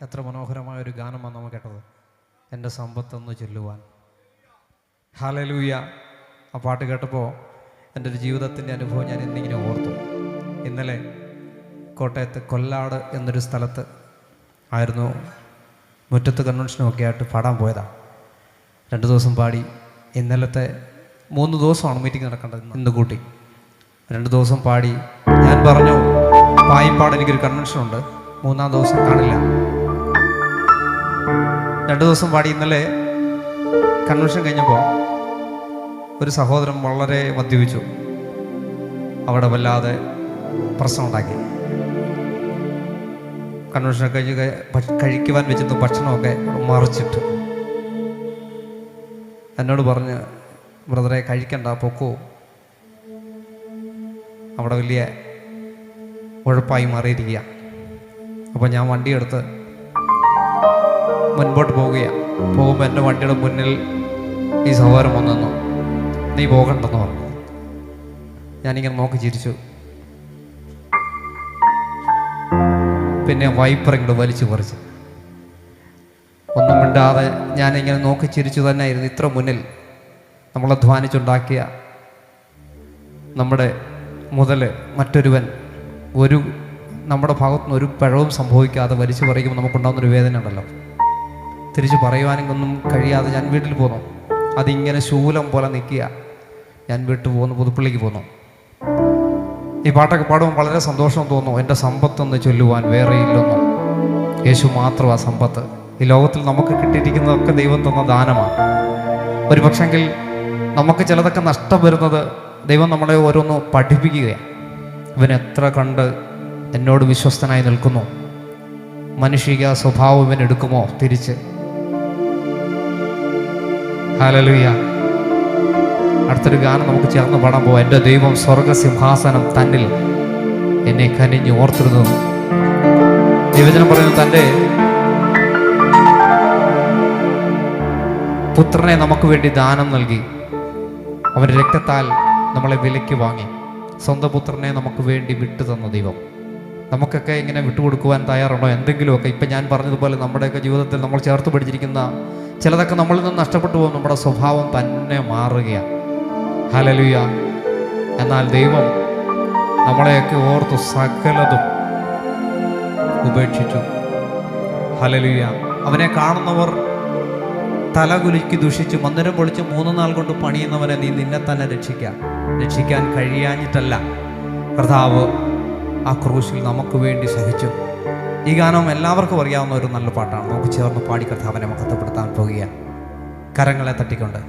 എത്ര മനോഹരമായൊരു ഗാനമാണ് നമ്മൾ കേട്ടത്, എൻ്റെ സമ്പത്തൊന്ന് ചൊല്ലുവാൻ. ഹല്ലേലൂയ. ആ പാട്ട് കേട്ടപ്പോൾ എൻ്റെ ഒരു ജീവിതത്തിൻ്റെ അനുഭവം ഞാൻ ഇന്നിങ്ങനെ ഓർത്തു. ഇന്നലെ കോട്ടയത്ത് കൊല്ലാട് എന്നൊരു സ്ഥലത്ത് ആയിരുന്നു മുറ്റത്ത് കൺവെൻഷനൊക്കെ ആയിട്ട് പാടാൻ പോയതാണ്. 2 ദിവസം പാടി. ഇന്നലത്തെ 3 ദിവസമാണ് മീറ്റിംഗ് നടക്കേണ്ടത്, ഇന്ന് കൂട്ടി 2 ദിവസം പാടി. ഞാൻ പറഞ്ഞു പായിപ്പാട് എനിക്കൊരു കൺവെൻഷനുണ്ട്, 3-ാം ദിവസം കാണില്ല. 2 ദിവസം പാടി. ഇന്നലെ കൺവെൻഷൻ കഴിഞ്ഞപ്പോൾ ഒരു സഹോദരൻ വളരെ മദ്യപിച്ചു, അവിടെ വല്ലാതെ പ്രശ്നം ഉണ്ടാക്കി. കൺവെൻഷനൊക്കെ കഴിഞ്ഞ് കഴിക്കുവാൻ വെച്ചിരുന്ന ഭക്ഷണമൊക്കെ മറിച്ചിട്ട് എന്നോട് പറഞ്ഞ്, ബ്രദറെ കഴിക്കണ്ട, പൊക്കോ, അവിടെ വലിയ ഉഴപ്പായി മാറിയിരിക്കുക. അപ്പോൾ ഞാൻ വണ്ടിയെടുത്ത് മുൻപോട്ട് പോകുമ്പോൾ എൻ്റെ വണ്ടിയുടെ മുന്നിൽ ഈ സഹോദരൻ വന്നു, നീ പോകണ്ടെന്ന് പറഞ്ഞു. ഞാനിങ്ങനെ നോക്കി ചിരിച്ചു. പിന്നെ വൈപ്പർ ഇങ്ങോട്ട് വലിച്ചു പറിച്ചു. ഒന്നും മിണ്ടാതെ ഞാനിങ്ങനെ നോക്കി ചിരിച്ചു തന്നെ ആയിരുന്നു. ഇത്ര മുന്നിൽ നമ്മൾ അധ്വാനിച്ചുണ്ടാക്കിയ നമ്മുടെ മുതൽ മറ്റൊരുവൻ നമ്മുടെ ഭാഗത്തുനിന്ന് ഒരു പിഴവും സംഭവിക്കാതെ വലിച്ചു പറിക്കുമ്പോൾ നമുക്കുണ്ടാകുന്നൊരു വേദന ഉണ്ടല്ലോ. തിരിച്ച് പറയുവാനൊന്നും കഴിയാതെ ഞാൻ വീട്ടിൽ പോന്നു. അതിങ്ങനെ ശൂലം പോലെ നിൽക്കുക. ഞാൻ വീട്ടിൽ പോന്നു, പുതുപ്പള്ളിക്ക് പോന്നു. ഈ പാട്ടൊക്കെ പാടുമ്പോൾ വളരെ സന്തോഷം തോന്നുന്നു. എൻ്റെ സമ്പത്തൊന്ന് ചൊല്ലുവാൻ വേറെ ഇല്ലെന്നും, യേശു മാത്രമാണ് സമ്പത്ത്. ഈ ലോകത്തിൽ നമുക്ക് കിട്ടിയിരിക്കുന്നതൊക്കെ ദൈവം തന്ന ദാനമാണ്. ഒരു പക്ഷെങ്കിൽ നമുക്ക് ചിലതൊക്കെ നഷ്ടം വരുന്നത് ദൈവം നമ്മളെ ഓരോന്ന് പഠിപ്പിക്കുകയാണ്. ഇവൻ എത്ര കണ്ട് എന്നോട് വിശ്വസ്തനായി നിൽക്കുന്നു, മനുഷിക സ്വഭാവം ഇവൻ എടുക്കുമോ തിരിച്ച്. ഹല്ലേലൂയ. അടുത്തൊരു ഗാനം നമുക്ക് ചേർന്ന് പാടാൻ പോവാം. എൻ്റെ ദൈവം സ്വർഗസിംഹാസനം തന്നിൽ എന്നെ കനിഞ്ഞ് ഓർത്തിരുന്നു. ദൈവജനം പറയുന്നു, തൻ്റെ പുത്രനെ നമുക്ക് വേണ്ടി ദാനം നൽകി. അവൻ്റെ രക്തത്താൽ നമ്മളെ വിലയ്ക്ക് വാങ്ങി. സ്വന്തം പുത്രനെ നമുക്ക് വേണ്ടി വിട്ടു തന്ന ദൈവം. നമുക്കൊക്കെ ഇങ്ങനെ വിട്ടുകൊടുക്കുവാൻ തയ്യാറുണ്ടോ? എന്തെങ്കിലുമൊക്കെ ഇപ്പം ഞാൻ പറഞ്ഞതുപോലെ നമ്മുടെയൊക്കെ ജീവിതത്തിൽ നമ്മൾ ചേർത്ത് പിടിച്ചിരിക്കുന്ന ചിലതൊക്കെ നമ്മളിൽ നിന്ന് നഷ്ടപ്പെട്ടു പോകും. നമ്മുടെ സ്വഭാവം തന്നെ മാറുകയാണ്. ഹല്ലേലൂയ. എന്നാൽ ദൈവം നമ്മളെയൊക്കെ ഓർത്തു സകലതും ഉപേക്ഷിച്ചു. ഹല്ലേലൂയ. അവനെ കാണുന്നവർ തലകുലുക്കി ദുഷിച്ചു, മന്ദിരം പൊളിച്ച് 3 നാൾ കൊണ്ട് പണിയുന്നവനെ നീ നിന്നെ തന്നെ രക്ഷിക്കാൻ കഴിയാഞ്ഞിട്ടല്ല, കർത്താവ് ആ ക്രൂശിൽ നമുക്ക് വേണ്ടി സഹിച്ചു. ഈ ഗാനം എല്ലാവർക്കും അറിയാവുന്ന ഒരു നല്ല പാട്ടാണ്. നമുക്ക് ചേർന്ന് പാടി കർത്താവിനെ മഹത്വപ്പെടുത്താൻ പോകുകയാണ്, കരങ്ങളെ തട്ടിക്കൊണ്ട്.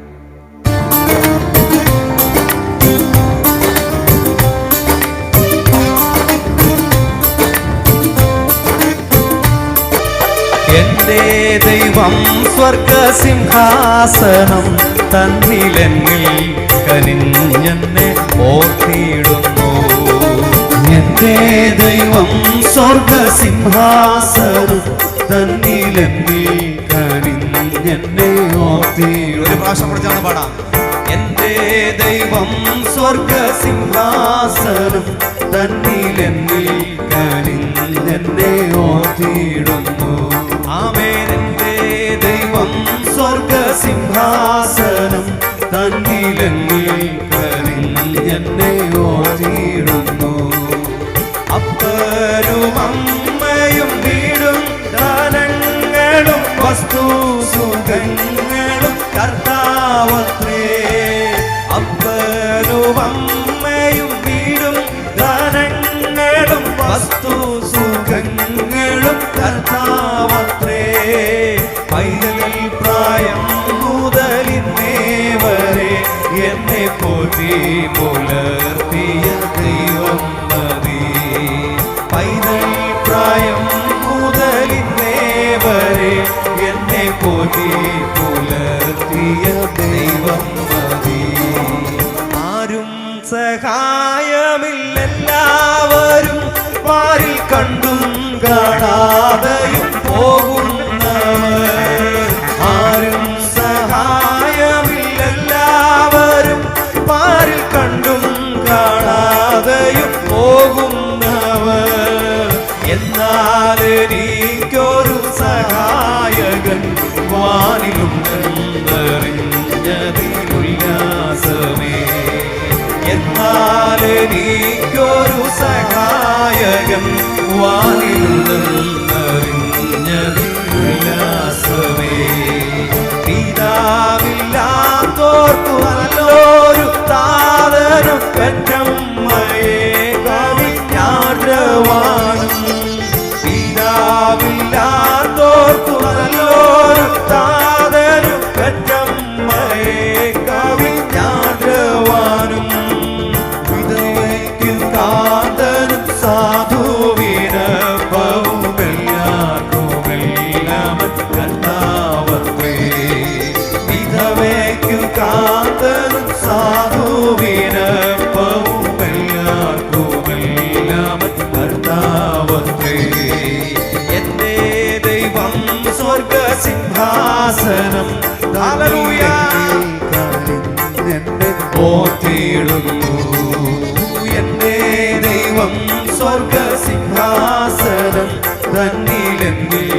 എൻ്റെ ദൈവം സ്വർഗസിംഹാസനം തന്നിലെന്നിൽ കനിഞ്ഞെന്നെ ഓർത്തിടുന്നു. എൻ്റെ ദൈവം സ്വർഗസിംഹാസനം തന്നിലെന്നിൽ കനിഞ്ഞെന്നെ ഓർത്തിടുന്നു. ഒരു പ്രാവശ്യം പഠിച്ചാണ് പാടാം. എൻ്റെ ദൈവം സ്വർഗസിംഹാസനം തന്നിലെന്നിൽ കനിഞ്ഞെന്നെ ഓർത്തിടുന്നു. ആമേൻ. എൻ്റെ ദൈവം സ്വർഗസിംഹാസനം തന്നിലെന്നിൽ കനിഞ്ഞെന്നെ ഓർത്തിടുന്നു. അപ്പനും അമ്മയും വീടും ദാനങ്ങളും വസ്തു സുഖങ്ങളും കർത്താവത്രേ. അപ്പനും അമ്മയും വീടും ദാനങ്ങളും വസ്തു സുഖങ്ങളും കർത്താവത്രേ. പൈതൽ പ്രായം മുതലിന്നേ വരെ എന്നെ പോറ്റി പുലർത്തിയ ദൈവം മതി. പൈതൽ പ്രായം മുതലിന്നേ വരെ എന്നെ പോറ്റി പുലർത്തിയ ദൈവം മതി. ആരും സഹായമില്ലെല്ലാവരും പാരിൽ കണ്ടും കാണാതെയും പോകുന്നവർ. ആരും സഹായമില്ലെല്ലാവരും പാരിൽ കണ്ടും കാണാതെയും പോകുന്നവർ. എന്നാൽ എനിക്കൊരു സഹായകൻ വാനിലുണ്ടെന്നറിഞ്ഞതിലുല്ലാസമേ. എന്നാൽ എനിക്കൊരു സഹായകൻ വാനിലുണ്ടെന്നറിഞ്ഞതിലുല്ലാസമേ. പിതാവില്ലാത്തോർക്കു നല്ലൊരു താതനും പെറ്റമ്മയെ കവിഞ്ഞാടുവാനും. പിതാവില്ലാത്തോർക്കു നല്ലൊരു താതനും പെറ്റമ്മയെ കവിഞ്ഞാടുവാനും. വിധവയ്ക്കും കാതനും സാധുവിനപ്പവുമെല്ലാർക്കുമെല്ലാം കർത്താവത്രേ. വിധവയ്ക്കും കാതനും സാധുവിനപ്പവുമെല്ലാർക്കുമെല്ലാം കർത്താവത്രേ. എന്റെ ദൈവം സ്വർഗസിംഹാസനം ഓർത്തിടുന്നു. എന്റെ ദൈവം സ്വർഗസിംഹാസനം തന്നിലെന്നിൽ